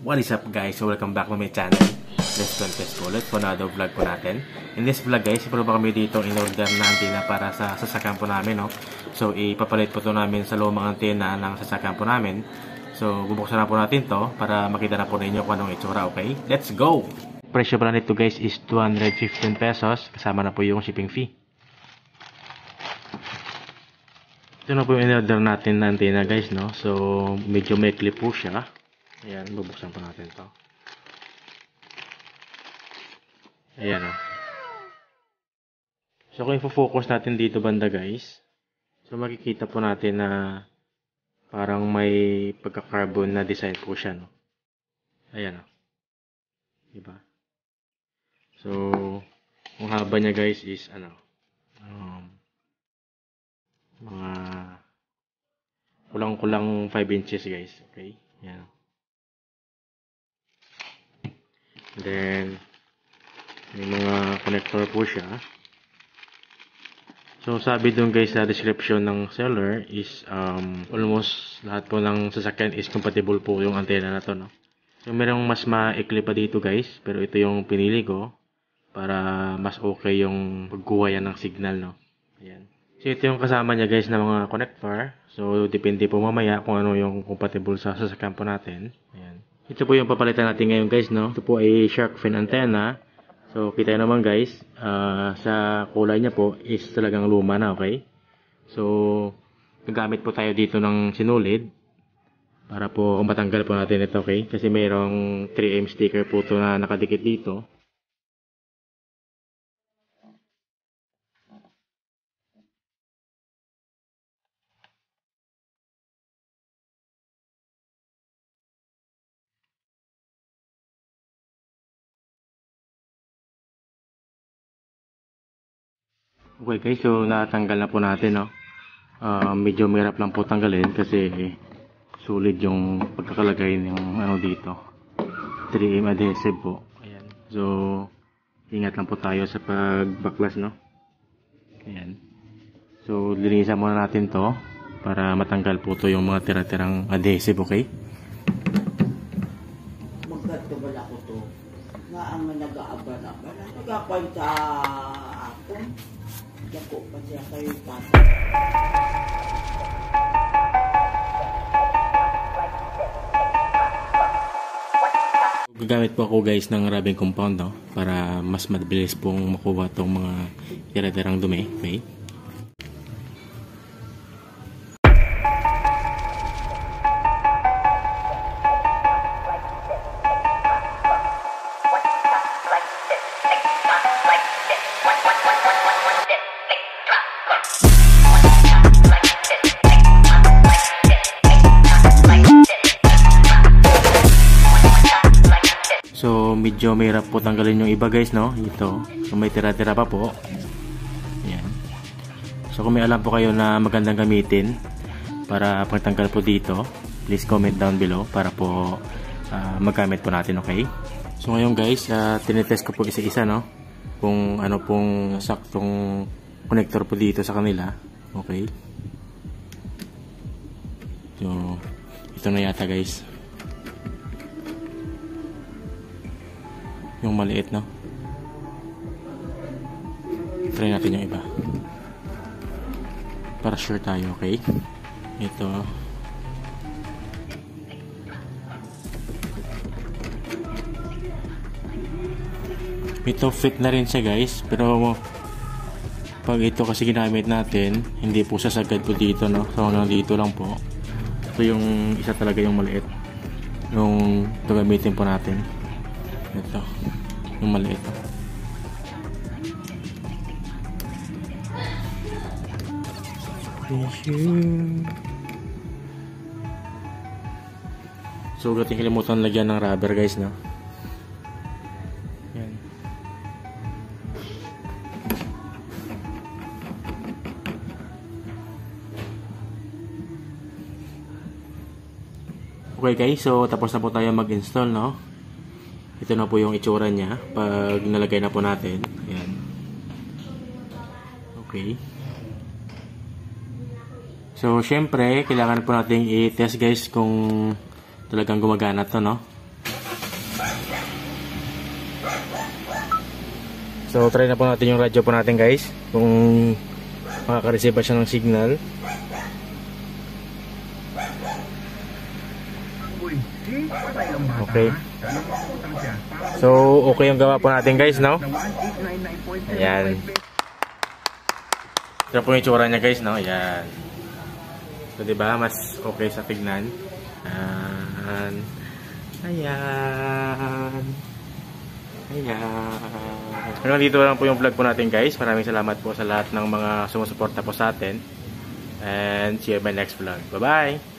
What is up guys? So welcome back to my channel. Let's contest ulit for another vlog po natin. In this vlog guys, ipuro pa kami dito in-order na antena para sa sasakyan po namin, no? So ipapalit po to namin sa lumang antena ng sasakyan po namin. So bubuksan na po natin to para makita na po ninyo kung anong itsura, okay? Let's go! Presyo pala nito guys is 215 pesos. Kasama na po yung shipping fee. Ito na po yung in-order natin na antena guys, no? So medyo may clip po siya. Ayan, bubuksan po natin to. Ayan o. So kung i-focus natin dito banda guys, so makikita po natin na parang may pagka-carbon na design po siya, no? Ayan o. Diba? So, ang haba niya guys is ano, mga kulang-kulang 5 inches guys. Okay? Ayan. Then, may mga connector po siya. So, sabi dun guys sa description ng seller is almost lahat po ng sasakyan is compatible po yung antena na to, no? So, merong mas maikli pa dito guys, pero ito yung pinili ko para mas okay yung pagkuha yan ng signal, no? Ayan. So, ito yung kasama niya guys na mga connector. So, depende po mamaya kung ano yung compatible sa sasakyan po natin. Ayan. Ito po yung papalitan natin ngayon guys, no? Ito po ay shark fin antenna. So, kita nyo naman guys, sa kulay niya po is talagang luma na, okay? So, gagamit po tayo dito ng sinulid para po matanggal po natin ito, okay? Kasi mayroong 3M sticker po ito na nakadikit dito. Okay guys, so natanggal na po natin, no? Medyo mahirap lang po tanggalin kasi sulit yung pagkakalagay ng ano dito, 3M adhesive po. Ayan. So ingat lang po tayo sa pagbaklas, no? Ayan. So linisan muna natin to para matanggal po to yung mga tira-tirang adhesive, okay? Magkatubal ako to nga ang nag-aaban-aban nagkakwanta ako. Dako pa siya kayo tata. Gagamit po ako guys ng rubbing compound, no? Para mas mabilis pong makuha tong mga tira-tirang dumi, okay? So medyo mahirap po tanggalin yung iba guys, no? Ito, so may tira-tira pa po. Ayan. So kung may alam po kayo na magandang gamitin para pagtanggal po dito, please comment down below para po magamit po natin, okay? So ngayon guys, tinetest ko po isa-isa, no? Kung ano pong saktong connector po dito sa kanila, okay? So ito na yata guys, yung maliit, no? Try natin yung iba para sure tayo, okay? Ito fit na rin siya guys, pero pag ito kasi ginamit natin, hindi po sasagad po dito, no? So hanggang dito lang po. Ito yung isa talaga yung maliit, yung ito gamitin po natin. Ito, yung maliit. So, gating kalimutan lagyan ng rubber guys, no? Yan. Okay guys, so tapos na po tayo mag-install, no? Ito na po yung itsura niya pag nalagay na po natin. Ayan. Okay. So, syempre, kailangan po natin i-test guys kung talagang gumagana to, no? So try na po natin yung radyo po natin guys, kung makaka-receive ba siya ng signal. Okay. So okay yung gawa po natin guys, no? Ayan. Ito po yung itsura niya guys, no? Ayan. So diba, mas okay sa tignan. Ayan. Ayan. Ayan. Hanggang dito lang po yung vlog po natin guys. Maraming salamat po sa lahat ng mga sumusuporta po sa atin. And see you in my next vlog. Bye bye!